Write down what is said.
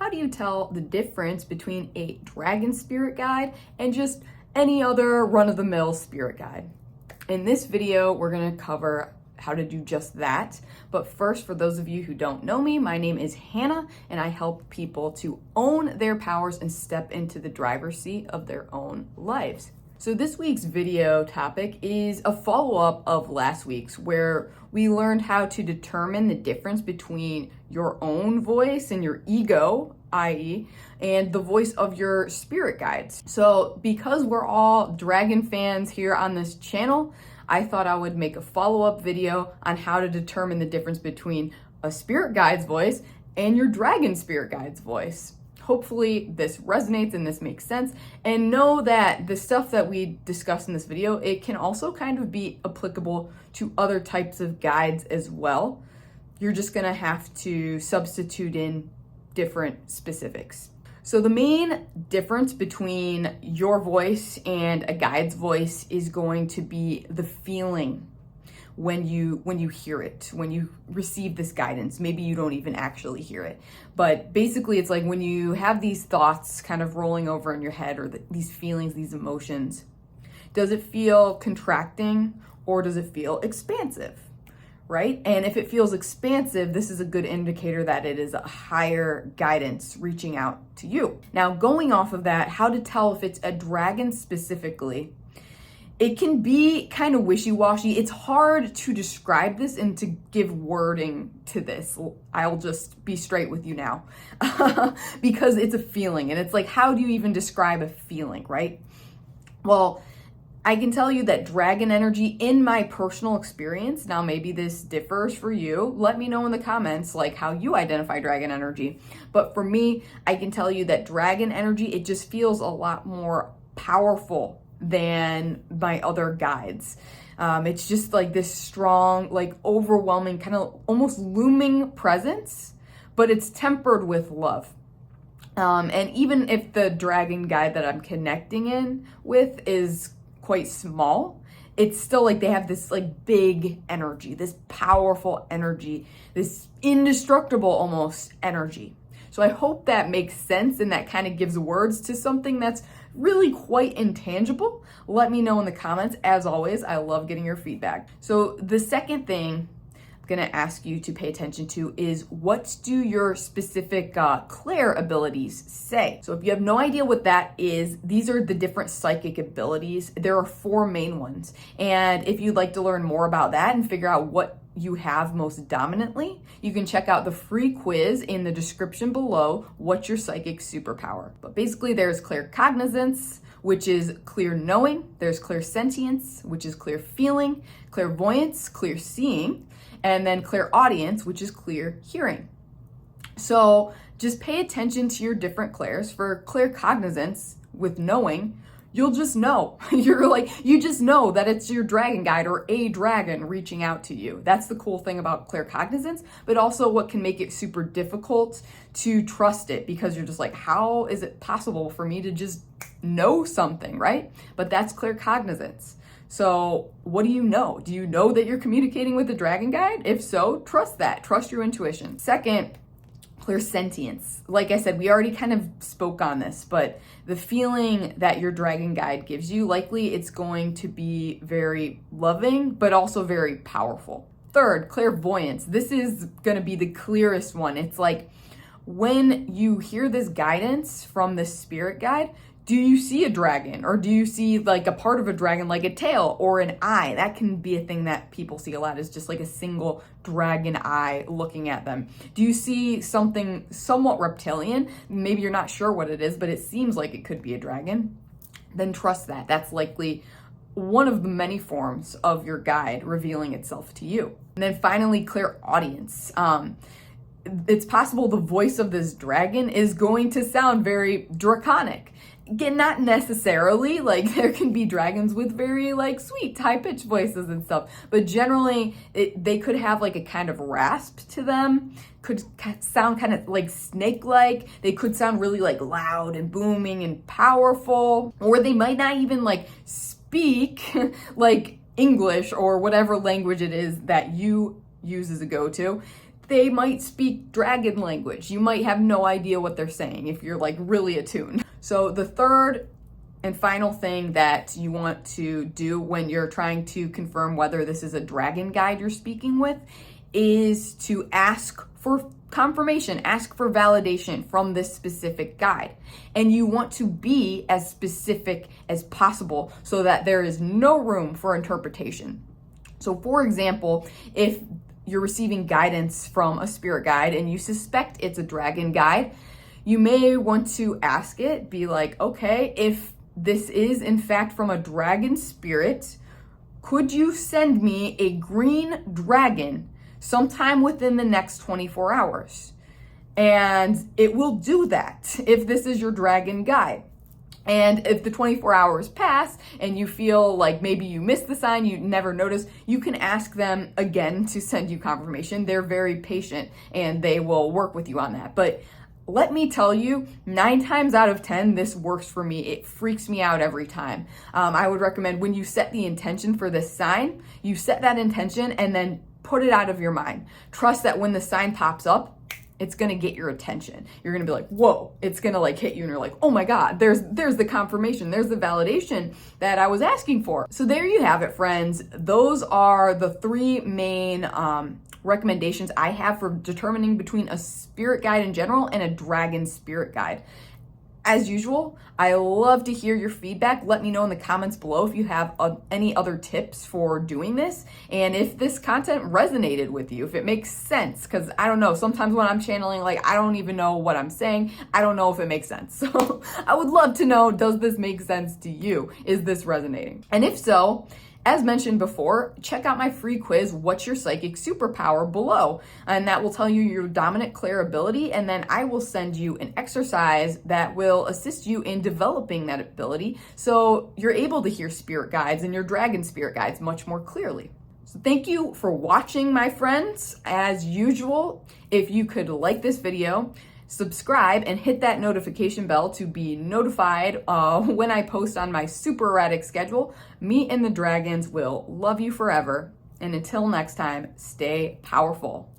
how do you tell the difference between a dragon spirit guide and just any other run-of-the-mill spirit guide? In this video, we're gonna cover how to do just that. But first, for those of you who don't know me, my name is Hannah, and I help people to own their powers and step into the driver's seat of their own lives. So this week's video topic is a follow-up of last week's, where we learned how to determine the difference between your own voice and your ego, i.e., and the voice of your spirit guides. So because we're all dragon fans here on this channel, I thought I would make a follow-up video on how to determine the difference between a spirit guide's voice and your dragon spirit guide's voice. Hopefully this resonates and this makes sense, and know that the stuff that we discussed in this video, it can also kind of be applicable to other types of guides as well. You're just gonna have to substitute in different specifics. So the main difference between your voice and a guide's voice is going to be the feeling when you hear it, when you receive this guidance. Maybe you don't even actually hear it, but basically it's like when you have these thoughts kind of rolling over in your head, or these feelings, these emotions, does it feel contracting or does it feel expansive, right? And if it feels expansive, this is a good indicator that it is a higher guidance reaching out to you. Now, going off of that, how to tell if it's a dragon specifically, it can be kind of wishy-washy. It's hard to describe this and to give wording to this. I'll just be straight with you now because it's a feeling, and it's like, how do you even describe a feeling, right? Well, I can tell you that dragon energy, in my personal experience, now maybe this differs for you, let me know in the comments like how you identify dragon energy. But for me, I can tell you that dragon energy, it just feels a lot more powerful than my other guides. It's just like this strong, like overwhelming, kind of almost looming presence, but it's tempered with love. And even if the dragon guide that I'm connecting in with is quite small, it's still like they have this like big energy, this powerful energy, this indestructible almost energy. So I hope that makes sense and that kind of gives words to something that's really quite intangible. Let me know in the comments. As always, I love getting your feedback. So the second thing I'm gonna ask you to pay attention to is, what do your specific clair abilities say? So if you have no idea what that is, these are the different psychic abilities. There are 4 main ones. And if you'd like to learn more about that and figure out what you have most dominantly, you can check out the free quiz in the description below, What's Your Psychic Superpower? But basically there's Clearcognizance, which is clear knowing. There's clairsentience, which is clear feeling, clairvoyance, clear seeing, and then clairaudience, which is clear hearing. So just pay attention to your different clairs. For claircognizance, with knowing, you'll just know. You just know that it's your dragon guide or a dragon reaching out to you. That's the cool thing about claircognizance, but also what can make it super difficult to trust it, because you're just like, how is it possible for me to just know something, right? But that's claircognizance. So what do you know? Do you know that you're communicating with a dragon guide? If so, trust that. Trust your intuition. Second, clairsentience. Like I said, we already kind of spoke on this, but the feeling that your dragon guide gives you, likely it's going to be very loving, but also very powerful. Third, clairvoyance. This is going to be the clearest one. It's like when you hear this guidance from the spirit guide, do you see a dragon, or do you see like a part of a dragon, like a tail or an eye? That can be a thing that people see a lot, is just like a single dragon eye looking at them. Do you see something somewhat reptilian? Maybe you're not sure what it is, but it seems like it could be a dragon. Then trust that. That's likely one of the many forms of your guide revealing itself to you. And then finally, clairaudience. It's possible the voice of this dragon is going to sound very draconic. Again, not necessarily, like there can be dragons with very like sweet high-pitched voices and stuff, but generally they could have like a kind of rasp to them, could sound kind of like snake-like. They could sound really like loud and booming and powerful, or they might not even like speak like English or whatever language it is that you use as a go-to. they might speak dragon language. You might have no idea what they're saying if you're like really attuned. So the third and final thing that you want to do when you're trying to confirm whether this is a dragon guide you're speaking with is to ask for confirmation, ask for validation from this specific guide. And you want to be as specific as possible so that there is no room for interpretation. So for example, if you're receiving guidance from a spirit guide and you suspect it's a dragon guide, you may want to ask it, be like, okay, if this is in fact from a dragon spirit, could you send me a green dragon sometime within the next 24 hours? And it will do that if this is your dragon guide. And if the 24 hours pass and you feel like maybe you missed the sign, you never noticed, you can ask them again to send you confirmation. They're very patient and they will work with you on that. But let me tell you, 9 times out of 10, this works for me. It freaks me out every time. I would recommend when you set the intention for this sign, you set that intention and then put it out of your mind. Trust that when the sign pops up, it's gonna get your attention. You're gonna be like, whoa, it's gonna like hit you and you're like, oh my God, there's the confirmation, there's the validation that I was asking for. So there you have it, friends. Those are the 3 main recommendations I have for determining between a spirit guide in general and a dragon spirit guide. As usual, I love to hear your feedback. Let me know in the comments below if you have any other tips for doing this and if this content resonated with you, if it makes sense, because I don't know, sometimes when I'm channeling, like I don't even know what I'm saying. I don't know if it makes sense. So I would love to know, does this make sense to you? Is this resonating? And if so, as mentioned before, check out my free quiz, What's Your Psychic Superpower, below. And that will tell you your dominant clair ability. And then I will send you an exercise that will assist you in developing that ability so you're able to hear spirit guides and your dragon spirit guides much more clearly. So thank you for watching, my friends. As usual, if you could like this video, subscribe and hit that notification bell to be notified when I post on my super erratic schedule. Me and the dragons will love you forever. And until next time, stay powerful.